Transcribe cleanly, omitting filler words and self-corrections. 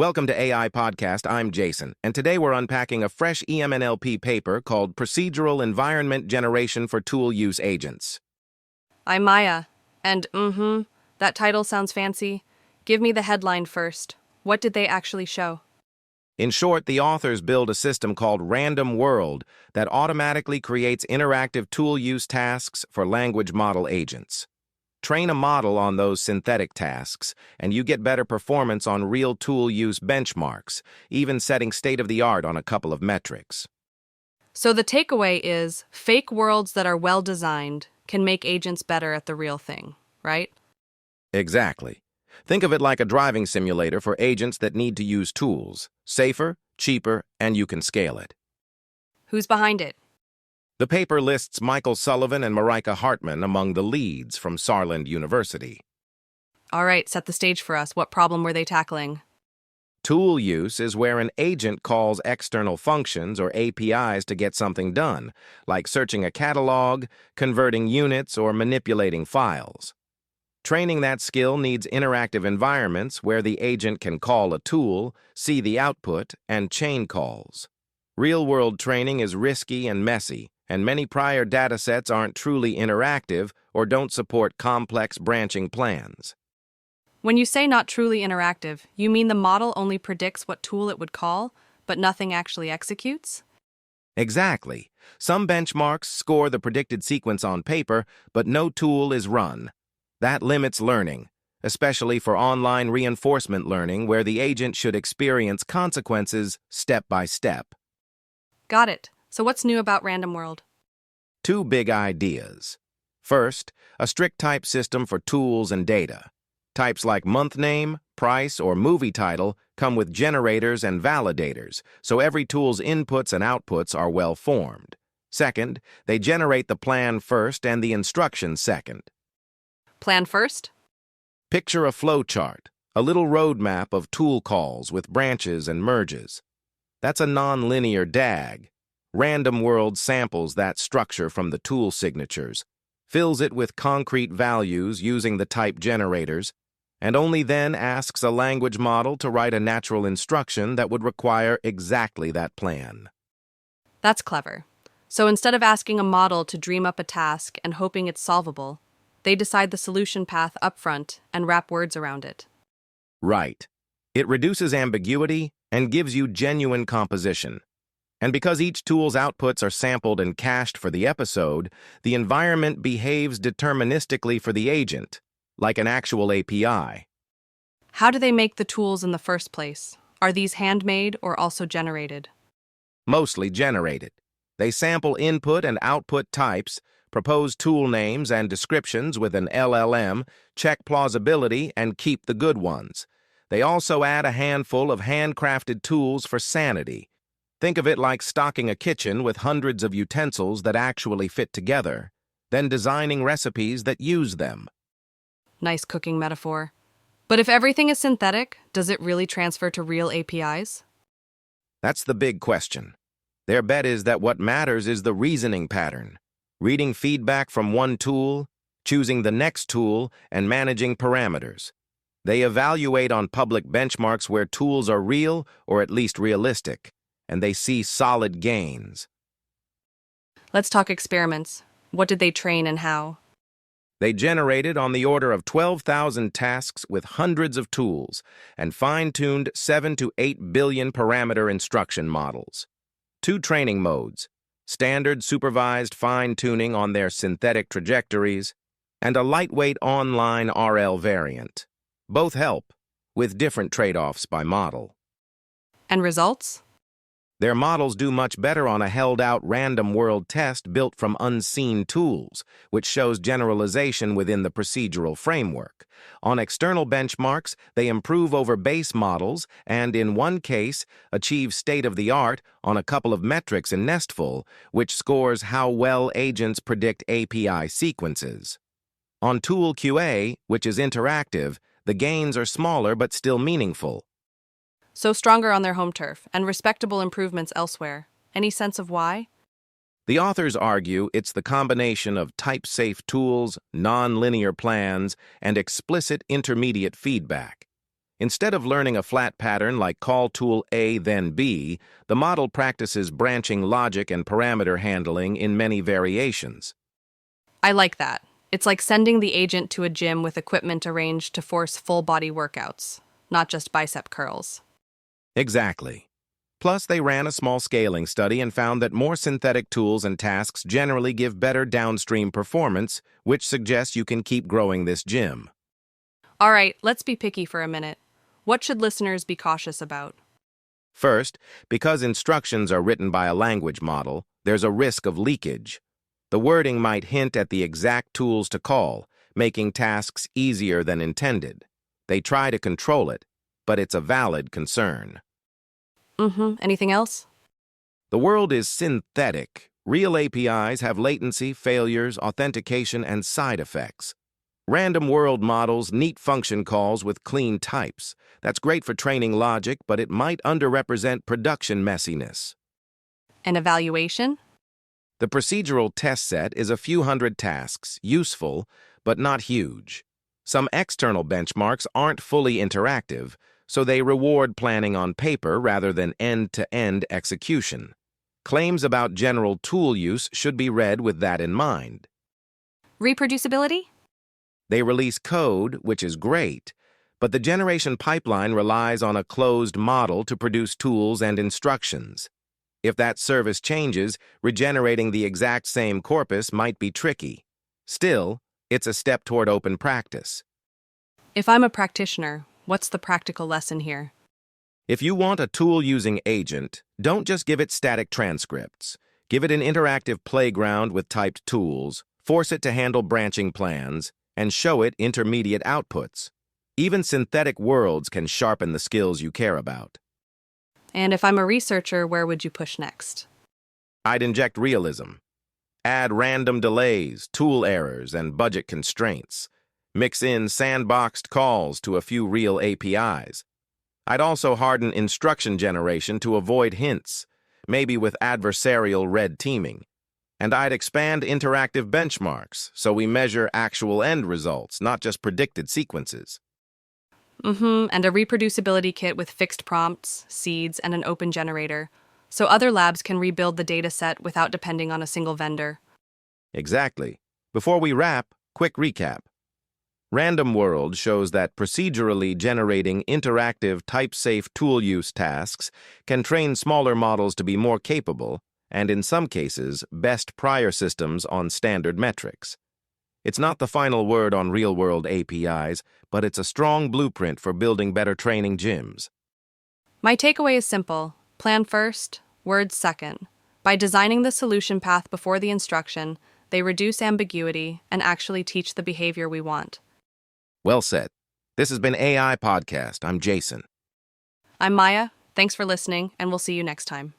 Welcome to AI Podcast. I'm Jason, and today we're unpacking a fresh EMNLP paper called Procedural Environment Generation for Tool Use Agents. I'm Maya, and that title sounds fancy. Give me the headline first. What did they actually show? In short, the authors build a system called Random World that automatically creates interactive tool use tasks for language model agents. Train a model on those synthetic tasks, and you get better performance on real tool use benchmarks, even setting state-of-the-art on a couple of metrics. So the takeaway is, fake worlds that are well-designed can make agents better at the real thing, right? Exactly. Think of it like a driving simulator for agents that need to use tools. Safer, cheaper, and you can scale it. Who's behind it? The paper lists Michael Sullivan and Mareike Hartmann among the leads from Saarland University. All right, set the stage for us. What problem were they tackling? Tool use is where an agent calls external functions or APIs to get something done, like searching a catalog, converting units, or manipulating files. Training that skill needs interactive environments where the agent can call a tool, see the output, and chain calls. Real-world training is risky and messy, and many prior datasets aren't truly interactive or don't support complex branching plans. When you say not truly interactive, you mean the model only predicts what tool it would call, but nothing actually executes? Exactly. Some benchmarks score the predicted sequence on paper, but no tool is run. That limits learning, especially for online reinforcement learning where the agent should experience consequences step by step. Got it. So what's new about Random World? Two big ideas. First, a strict type system for tools and data. Types like month name, price, or movie title come with generators and validators, so every tool's inputs and outputs are well formed. Second, they generate the plan first and the instructions second. Plan first? Picture a flowchart, a little roadmap of tool calls with branches and merges. That's a non-linear DAG. Random World samples that structure from the tool signatures, fills it with concrete values using the type generators, and only then asks a language model to write a natural instruction that would require exactly that plan. That's clever. So instead of asking a model to dream up a task and hoping it's solvable, they decide the solution path upfront and wrap words around it. Right. It reduces ambiguity and gives you genuine composition. And because each tool's outputs are sampled and cached for the episode, the environment behaves deterministically for the agent, like an actual API. How do they make the tools in the first place? Are these handmade or also generated? Mostly generated. They sample input and output types, propose tool names and descriptions with an LLM, check plausibility, and keep the good ones. They also add a handful of handcrafted tools for sanity. Think of it like stocking a kitchen with hundreds of utensils that actually fit together, then designing recipes that use them. Nice cooking metaphor. But if everything is synthetic, does it really transfer to real APIs? That's the big question. Their bet is that what matters is the reasoning pattern, reading feedback from one tool, choosing the next tool, and managing parameters. They evaluate on public benchmarks where tools are real or at least realistic, and they see solid gains. Let's talk experiments. What did they train and how? They generated on the order of 12,000 tasks with hundreds of tools and fine-tuned 7 to 8 billion parameter instruction models. 2 training modes, standard supervised fine-tuning on their synthetic trajectories, and a lightweight online RL variant. Both help, with different trade-offs by model. And results? Their models do much better on a held-out random world test built from unseen tools, which shows generalization within the procedural framework. On external benchmarks, they improve over base models and, in one case, achieve state-of-the-art on a couple of metrics in Nestful, which scores how well agents predict API sequences. On Tool QA, which is interactive, the gains are smaller but still meaningful. So stronger on their home turf, and respectable improvements elsewhere. Any sense of why? The authors argue it's the combination of type-safe tools, non-linear plans, and explicit intermediate feedback. Instead of learning a flat pattern like call tool A then B, the model practices branching logic and parameter handling in many variations. I like that. It's like sending the agent to a gym with equipment arranged to force full-body workouts, not just bicep curls. Exactly. Plus, they ran a small scaling study and found that more synthetic tools and tasks generally give better downstream performance, which suggests you can keep growing this gym. All right, let's be picky for a minute. What should listeners be cautious about? First, because instructions are written by a language model, there's a risk of leakage. The wording might hint at the exact tools to call, making tasks easier than intended. They try to control it, but it's a valid concern. Anything else? The world is synthetic. Real APIs have latency, failures, authentication, and side effects. Random world models, neat function calls with clean types. That's great for training logic, but it might underrepresent production messiness. An evaluation? The procedural test set is a few hundred tasks, useful, but not huge. Some external benchmarks aren't fully interactive, so they reward planning on paper rather than end-to-end execution. Claims about general tool use should be read with that in mind. Reproducibility? They release code, which is great, but the generation pipeline relies on a closed model to produce tools and instructions. If that service changes, regenerating the exact same corpus might be tricky. Still, it's a step toward open practice. If I'm a practitioner, what's the practical lesson here? If you want a tool-using agent, don't just give it static transcripts. Give it an interactive playground with typed tools, force it to handle branching plans, and show it intermediate outputs. Even synthetic worlds can sharpen the skills you care about. And if I'm a researcher, where would you push next? I'd inject realism. Add random delays, tool errors, and budget constraints. Mix in sandboxed calls to a few real APIs. I'd also harden instruction generation to avoid hints, maybe with adversarial red teaming. And I'd expand interactive benchmarks so we measure actual end results, not just predicted sequences. And a reproducibility kit with fixed prompts, seeds, and an open generator, so other labs can rebuild the data set without depending on a single vendor. Exactly. Before we wrap, quick recap. Random World shows that procedurally generating interactive, type-safe tool use tasks can train smaller models to be more capable, and in some cases, best prior systems on standard metrics. It's not the final word on real-world APIs, but it's a strong blueprint for building better training gyms. My takeaway is simple. Plan first, words second. By designing the solution path before the instruction, they reduce ambiguity and actually teach the behavior we want. Well said. This has been AI Podcast. I'm Jason. I'm Maya. Thanks for listening, and we'll see you next time.